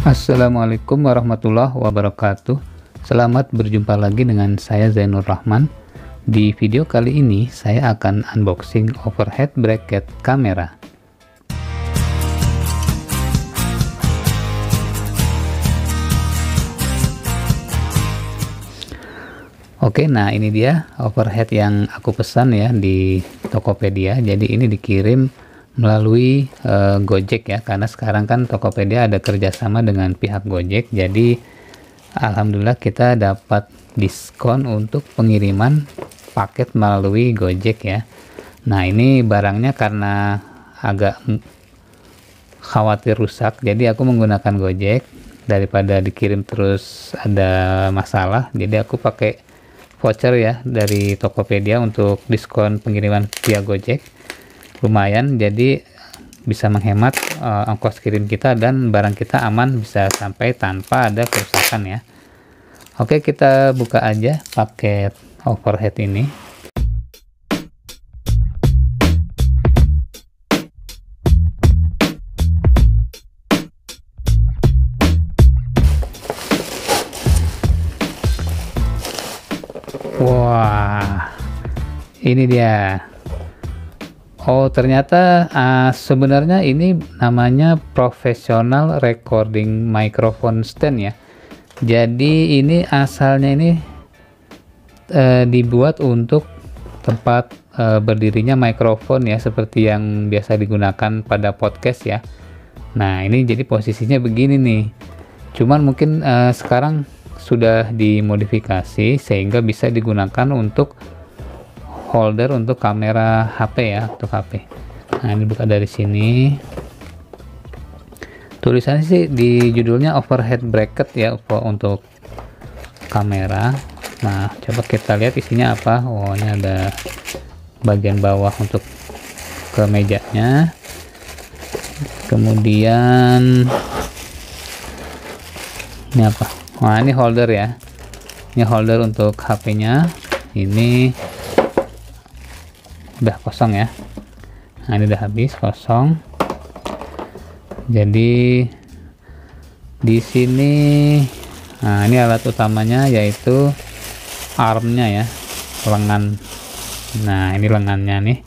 Assalamualaikum warahmatullahi wabarakatuh. Selamat berjumpa lagi dengan saya Zainur Rahman. Di video kali ini saya akan unboxing overhead bracket kamera. Oke, nah ini dia overhead yang aku pesan ya di Tokopedia. Jadi ini dikirim melalui Gojek ya, karena sekarang kan Tokopedia ada kerjasama dengan pihak Gojek. Jadi alhamdulillah kita dapat diskon untuk pengiriman paket melalui Gojek ya. Nah ini barangnya karena agak khawatir rusak, jadi aku menggunakan Gojek daripada dikirim terus ada masalah. Jadi aku pakai voucher ya dari Tokopedia untuk diskon pengiriman via Gojek. Lumayan, jadi bisa menghemat ongkos kirim kita dan barang kita aman bisa sampai tanpa ada kerusakan ya. Oke, kita buka aja paket overhead ini. Wah, ini dia. Oh, ternyata sebenarnya ini namanya professional recording microphone stand ya. Jadi ini asalnya ini dibuat untuk tempat berdirinya mikrofon ya, seperti yang biasa digunakan pada podcast ya. Nah ini jadi posisinya begini nih. Cuman mungkin sekarang sudah dimodifikasi sehingga bisa digunakan untuk holder untuk kamera HP ya, untuk HP. Nah ini buka dari sini. Tulisannya sih di judulnya overhead bracket ya untuk kamera. Nah coba kita lihat isinya apa. Oh ini ada bagian bawah untuk ke mejanya. Kemudian ini apa? Wah ini holder ya. Ini holder untuk HP-nya. Ini udah kosong ya. Nah ini udah habis, kosong. Jadi di sini nah ini alat utamanya yaitu armnya ya, lengan. Nah ini lengannya nih.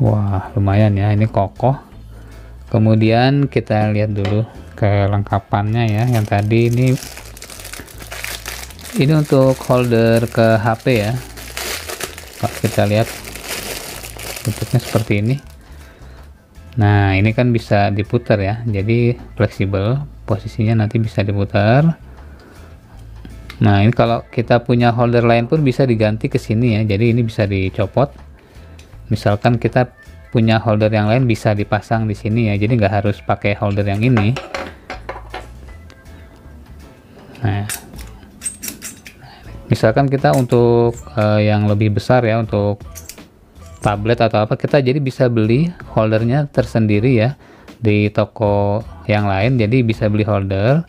Wah lumayan ya, ini kokoh. Kemudian kita lihat dulu kelengkapannya ya. Yang tadi ini untuk holder ke HP ya. Kalau kita lihat bentuknya seperti ini. Nah ini kan bisa diputar ya, jadi fleksibel, posisinya nanti bisa diputar. Nah ini kalau kita punya holder lain pun bisa diganti ke sini ya, jadi ini bisa dicopot. Misalkan kita punya holder yang lain bisa dipasang di sini ya, jadi nggak harus pakai holder yang ini. Nah misalkan kita untuk yang lebih besar ya, untuk tablet atau apa, kita jadi bisa beli holdernya tersendiri ya di toko yang lain. Jadi bisa beli holder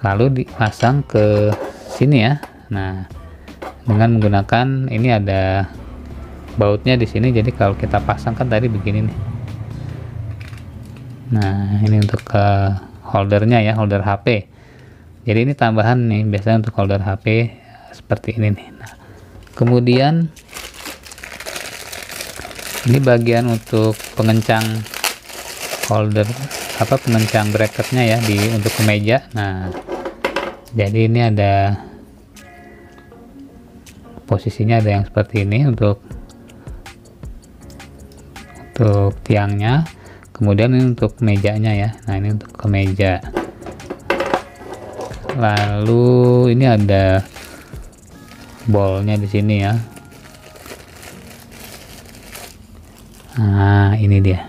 lalu dipasang ke sini ya. Nah dengan menggunakan ini ada bautnya di sini, jadi kalau kita pasang kan tadi begini nih. Nah ini untuk holdernya ya, holder HP. Jadi ini tambahan nih, biasanya untuk holder HP seperti ini nih. Nah, kemudian ini bagian untuk pengencang holder pengencang bracketnya ya untuk kemeja. Nah jadi ini ada posisinya, ada yang seperti ini untuk tiangnya. Kemudian ini untuk mejanya ya. Nah ini untuk kemeja. Lalu ini ada bolnya di sini ya. Nah ini dia.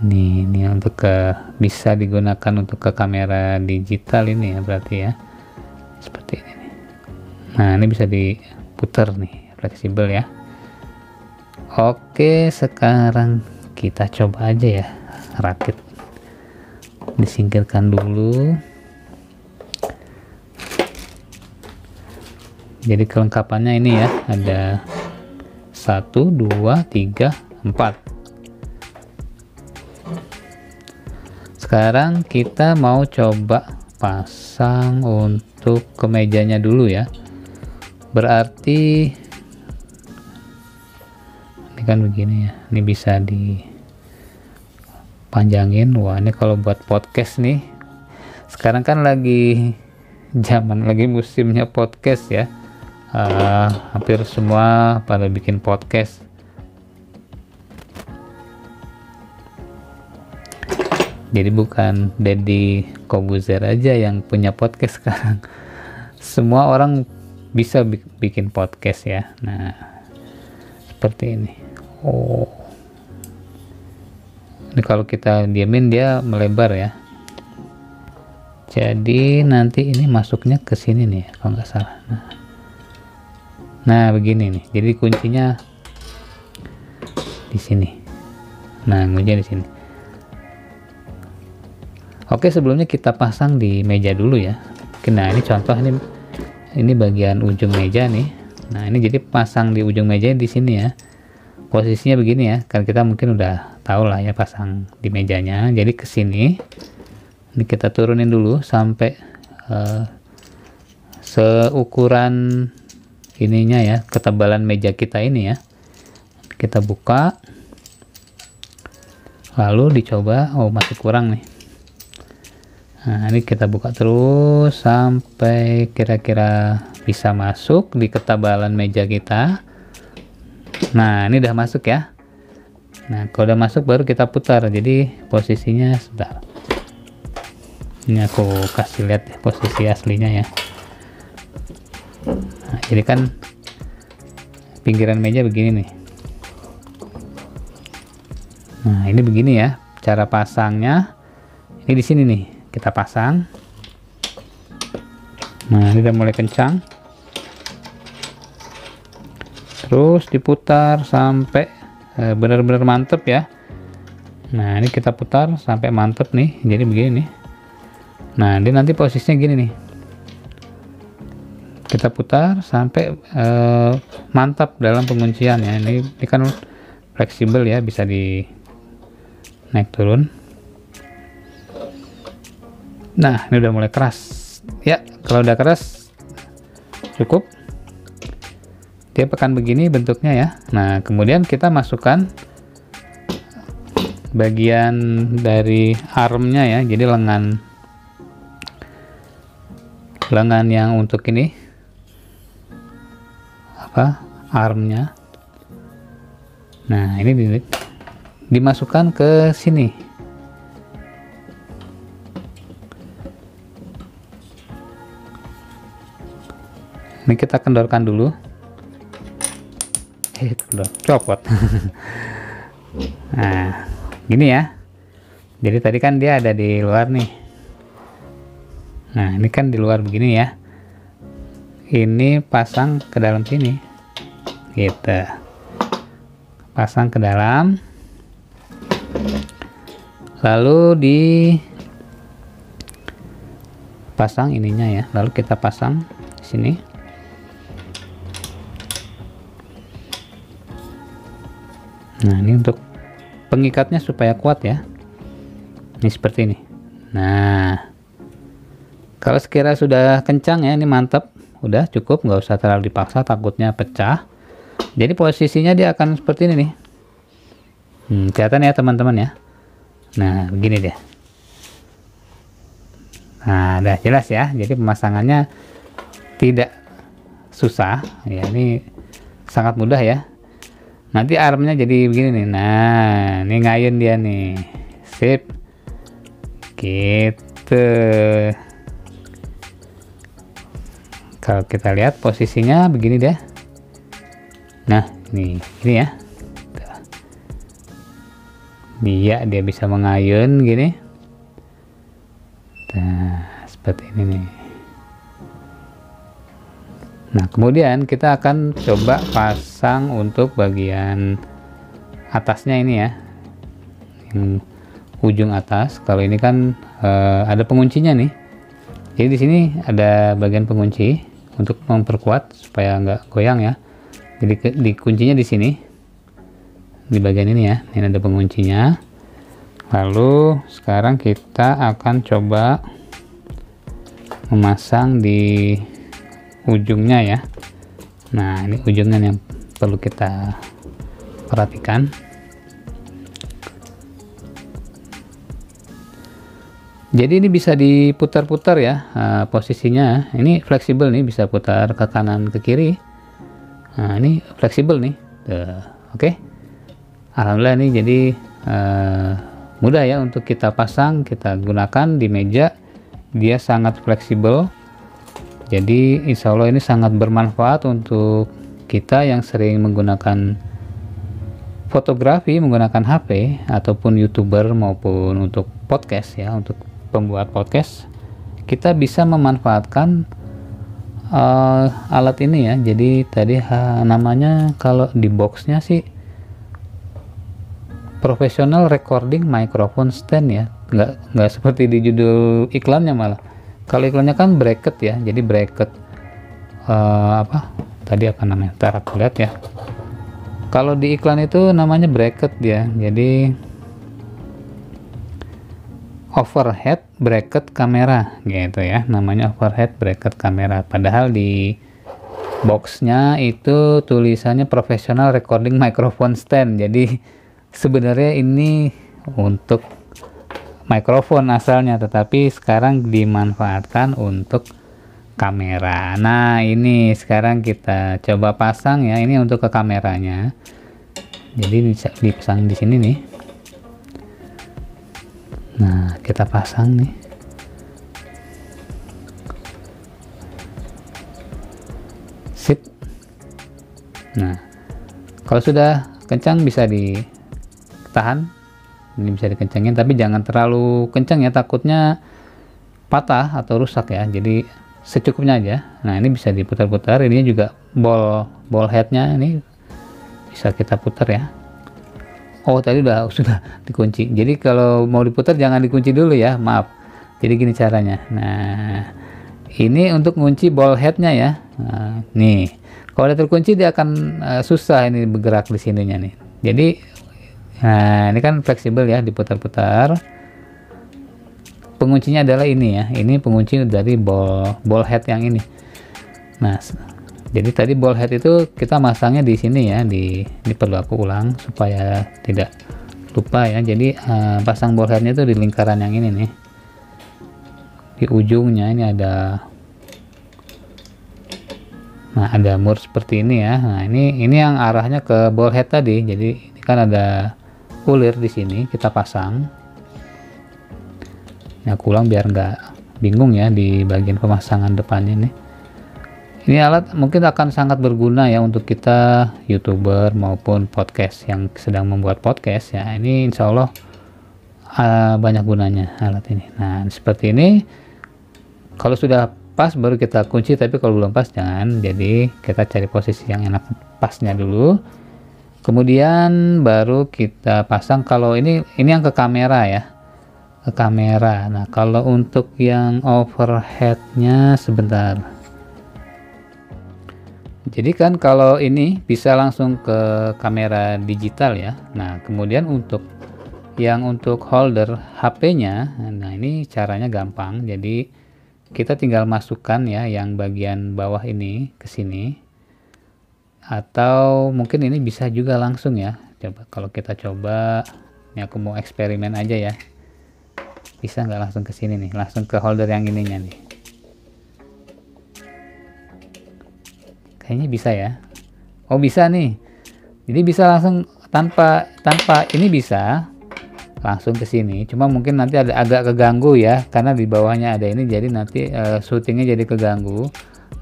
Ini untuk bisa digunakan untuk ke kamera digital ini ya, berarti ya seperti ini nih. Nah ini bisa diputar nih, fleksibel ya. Oke, sekarang kita coba aja ya rakit. Disingkirkan dulu. Jadi kelengkapannya ini ya, ada 1, 2, 3, 4. Sekarang kita mau coba pasang untuk kemejanya dulu ya. Berarti ini kan begini ya, ini bisa dipanjangin. Wah, ini kalau buat podcast nih, sekarang kan lagi musimnya podcast ya. Hampir semua pada bikin podcast. Jadi bukan Deddy Kobuzer aja yang punya podcast sekarang, semua orang bisa bikin podcast ya. Nah, seperti ini. Ini kalau kita diamin dia melebar ya. Jadi nanti ini masuknya ke sini nih kalau nggak salah. Nah begini nih. Jadi kuncinya di sini. Nah, kuncinya di sini. Oke, sebelumnya kita pasang di meja dulu ya. Nah, ini contoh, ini bagian ujung meja nih. Nah, ini jadi pasang di ujung meja di sini ya. Posisinya begini ya. Kan kita mungkin udah tahu lah ya pasang di mejanya. Jadi ke sini. Ini kita turunin dulu sampai seukuran ininya ya, ketebalan meja kita ini ya. Kita buka. Lalu dicoba, masih kurang nih. Nah, ini kita buka terus sampai kira-kira bisa masuk di ketebalan meja kita. Nah, ini udah masuk ya. Nah, kalau udah masuk baru kita putar. Jadi posisinya sebentar. Ini aku kasih lihat posisi aslinya ya. Nah, jadi kan pinggiran meja begini nih. Nah, ini begini ya cara pasangnya. Ini di sini nih. Kita pasang. Nah, ini udah mulai kencang. Terus diputar sampai benar-benar mantep ya. Nah, ini kita putar sampai mantep nih. Jadi begini nih. Nah, ini nanti posisinya gini nih. Kita putar sampai mantap dalam penguncian ya. Ini kan fleksibel ya, bisa di naik turun. Nah, ini udah mulai keras ya. Kalau udah keras cukup, dia akan begini bentuknya ya. Nah, kemudian kita masukkan bagian dari armnya ya. Jadi lengan yang untuk ini armnya. Nah, ini dimasukkan ke sini. Ini kita kendorkan dulu. Copot. Nah, gini ya. Jadi tadi kan dia ada di luar nih. Nah, ini kan di luar begini ya. Ini pasang ke dalam sini. Gitu. Pasang ke dalam. Lalu dipasang ininya ya. Lalu kita pasang di sini. Nah, ini untuk pengikatnya supaya kuat ya. Ini seperti ini. Nah, kalau sekira sudah kencang ya, ini mantap. Udah cukup, nggak usah terlalu dipaksa, takutnya pecah. Jadi posisinya dia akan seperti ini nih. Kelihatan ya teman-teman ya. Nah, begini deh. Nah, udah jelas ya. Jadi pemasangannya tidak susah. Ya, ini sangat mudah ya. Nanti armnya jadi begini nih. Nah, ini ngayun dia nih. Sip. Gitu. Kalau kita lihat posisinya begini deh. Nah, ini ya. Dia bisa mengayun gini. Nah, seperti ini nih. Nah, kemudian kita akan coba pasang untuk bagian atasnya ini ya, yang ujung atas. Kalau ini kan ada penguncinya nih. Jadi di sini ada bagian pengunci untuk memperkuat supaya nggak goyang ya. Jadi dikuncinya di sini, di bagian ini ya. Ini ada penguncinya. Lalu sekarang kita akan coba memasang di ujungnya ya. Nah, ini ujungnya yang perlu kita perhatikan. Jadi ini bisa diputar-putar ya, posisinya. Ini fleksibel nih, bisa putar ke kanan ke kiri. Nah, ini fleksibel nih. Oke. Alhamdulillah nih, jadi mudah ya untuk kita pasang, kita gunakan di meja. Dia sangat fleksibel. Jadi insya Allah ini sangat bermanfaat untuk kita yang sering menggunakan fotografi menggunakan HP ataupun YouTuber maupun untuk podcast ya, untuk pembuat podcast. Kita bisa memanfaatkan alat ini ya. Jadi tadi namanya kalau di boxnya sih Professional Recording Microphone Stand ya, nggak seperti di judul iklannya malah. Kalau iklannya kan bracket ya, jadi bracket tadi apa namanya, ntar aku lihat ya. Kalau di iklan itu namanya bracket ya, jadi overhead bracket kamera gitu ya, namanya overhead bracket kamera. Padahal di boxnya itu tulisannya Professional Recording Microphone Stand. Jadi sebenarnya ini untuk mikrofon asalnya, tetapi sekarang dimanfaatkan untuk kamera. Nah, ini sekarang kita coba pasang ya. Ini untuk ke kameranya. Jadi bisa dipasang di sini nih. Nah, kita pasang nih. Sip. Nah, kalau sudah kencang bisa ditahan. Ini bisa dikencangin, tapi jangan terlalu kencang ya, takutnya patah atau rusak ya. Jadi secukupnya aja. Nah, ini bisa diputar-putar. Ini juga ball headnya ini bisa kita putar ya. Oh, tadi sudah dikunci. Jadi kalau mau diputar jangan dikunci dulu ya, maaf. Jadi gini caranya. Nah, ini untuk kunci ball headnya ya. Nah, nih, kalau udah terkunci dia akan susah ini bergerak di sininya nih. Jadi nah, ini kan fleksibel ya, diputar-putar. Penguncinya adalah ini ya. Ini pengunci dari ball head yang ini. Nah, jadi tadi ball head itu kita masangnya di sini ya, ini perlu aku ulang supaya tidak lupa ya. Jadi pasang ball headnya itu di lingkaran yang ini nih. Di ujungnya ini ada mur seperti ini ya. Nah, ini yang arahnya ke ball head tadi. Jadi ini kan ada ulir di sini, kita pasang. Nah, aku ulang biar nggak bingung ya di bagian pemasangan depannya nih. Ini alat mungkin akan sangat berguna ya untuk kita YouTuber maupun podcast yang sedang membuat podcast ya. Ini insya Allah banyak gunanya alat ini. Nah, seperti ini. Kalau sudah pas baru kita kunci, tapi kalau belum pas jangan. Jadi kita cari posisi yang enak pasnya dulu. Kemudian baru kita pasang. Kalau ini yang ke kamera ya, ke kamera. Nah, kalau untuk yang overheadnya sebentar. Jadi kan kalau ini bisa langsung ke kamera digital ya. Nah, kemudian untuk holder HP-nya, nah ini caranya gampang. Jadi kita tinggal masukkan ya yang bagian bawah ini ke sini. Atau mungkin ini bisa juga langsung ya. Coba kalau kita coba, ini aku mau eksperimen aja ya. Bisa nggak langsung ke sini nih, langsung ke holder yang ininya nih. Kayaknya bisa ya. Oh, bisa nih. Jadi bisa langsung tanpa ini bisa langsung ke sini. Cuma mungkin nanti ada agak keganggu ya, karena di bawahnya ada ini, jadi nanti syutingnya jadi keganggu.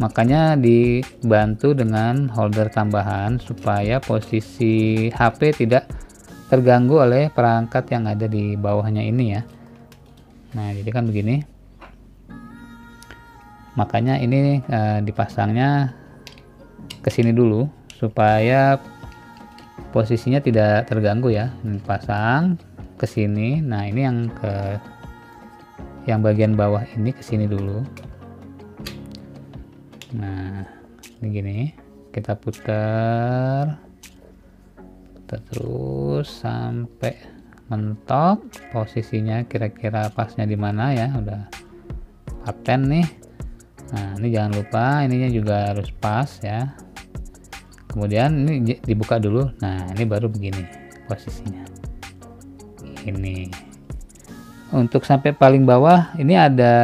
Makanya dibantu dengan holder tambahan supaya posisi HP tidak terganggu oleh perangkat yang ada di bawahnya ini ya. Nah, jadi kan begini. Makanya ini dipasangnya ke sini dulu supaya posisinya tidak terganggu ya. Ini pasang ke sini. Nah, ini yang bagian bawah ini ke sini dulu. Nah, ini gini, kita putar terus sampai mentok posisinya kira-kira pasnya di mana ya, udah paten nih. Nah ini jangan lupa ininya juga harus pas ya. Kemudian ini dibuka dulu. Nah ini baru begini posisinya. Ini untuk sampai paling bawah ini ada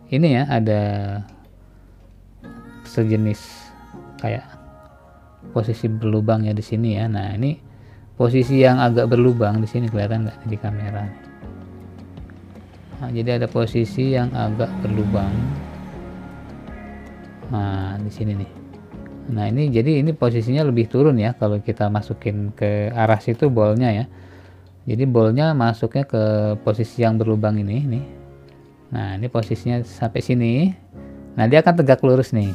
ini ya, ada sejenis kayak posisi berlubang ya di sini ya. Nah ini posisi yang agak berlubang di sini, kelihatan nggak di kamera? Nah, jadi ada posisi yang agak berlubang. Nah di sini nih. Nah ini jadi ini posisinya lebih turun ya kalau kita masukin ke arah situ bolnya ya. Jadi bolnya masuknya ke posisi yang berlubang ini nih. Nah ini posisinya sampai sini. Nah dia akan tegak lurus nih.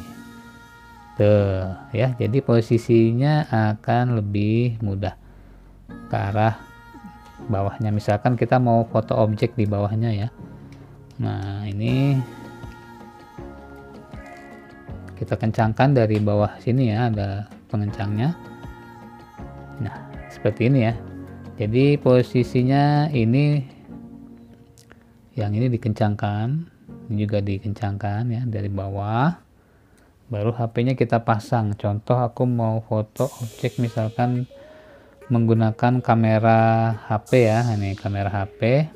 Tuh ya, jadi posisinya akan lebih mudah ke arah bawahnya. Misalkan kita mau foto objek di bawahnya ya. Nah ini kita kencangkan dari bawah sini ya, ada pengencangnya. Nah seperti ini ya. Jadi posisinya ini, yang ini dikencangkan, ini juga dikencangkan ya dari bawah. Baru HP-nya kita pasang. Contoh aku mau foto objek misalkan menggunakan kamera HP ya, ini kamera HP.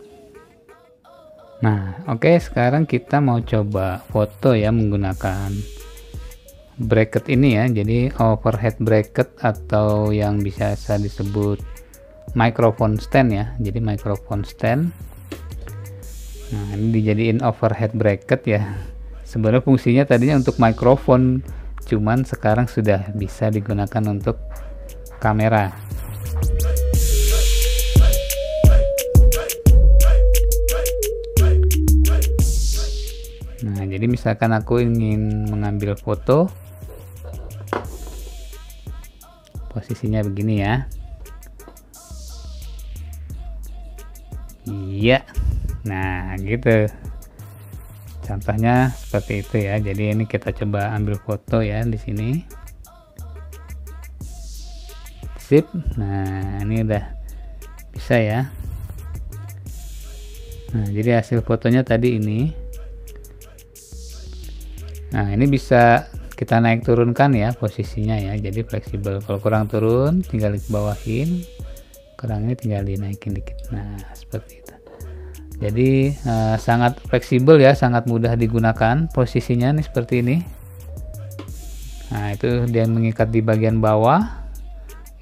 Nah oke, sekarang kita mau coba foto ya menggunakan bracket ini ya, jadi overhead bracket atau yang biasa disebut microphone stand ya. Jadi microphone stand, nah ini dijadiin overhead bracket ya. Sebenarnya fungsinya tadinya untuk mikrofon, cuman sekarang sudah bisa digunakan untuk kamera. Nah jadi misalkan aku ingin mengambil foto, posisinya begini ya. Iya. Nah, gitu. Contohnya seperti itu ya. Jadi ini kita coba ambil foto ya di sini. Sip. Nah, ini udah bisa ya. Nah, jadi hasil fotonya tadi ini. Nah, ini bisa kita naik turunkan ya posisinya ya, jadi fleksibel. Kalau kurang turun tinggal dibawahin, kurang ini tinggal dinaikin dikit. Nah seperti itu. Jadi sangat fleksibel ya, sangat mudah digunakan. Posisinya nih seperti ini. Nah itu dia mengikat di bagian bawah.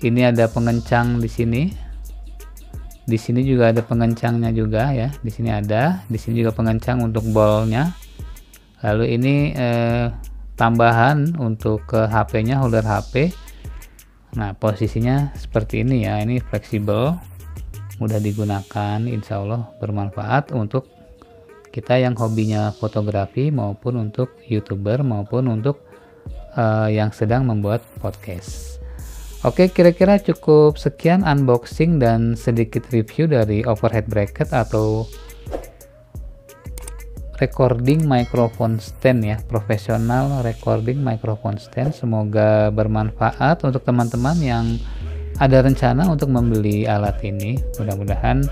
Ini ada pengencang di sini. Di sini juga ada pengencangnya juga ya. Di sini ada, di sini juga pengencang untuk bolnya. Lalu ini tambahan untuk ke HP-nya, holder HP. Nah posisinya seperti ini ya, ini fleksibel, mudah digunakan, insya Allah bermanfaat untuk kita yang hobinya fotografi maupun untuk YouTuber maupun untuk yang sedang membuat podcast. Oke, kira-kira cukup sekian unboxing dan sedikit review dari overhead bracket atau recording microphone stand ya, profesional recording microphone stand. Semoga bermanfaat untuk teman-teman yang ada rencana untuk membeli alat ini. Mudah-mudahan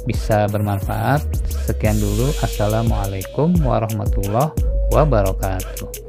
bisa bermanfaat. Sekian dulu. Assalamualaikum warahmatullahi wabarakatuh.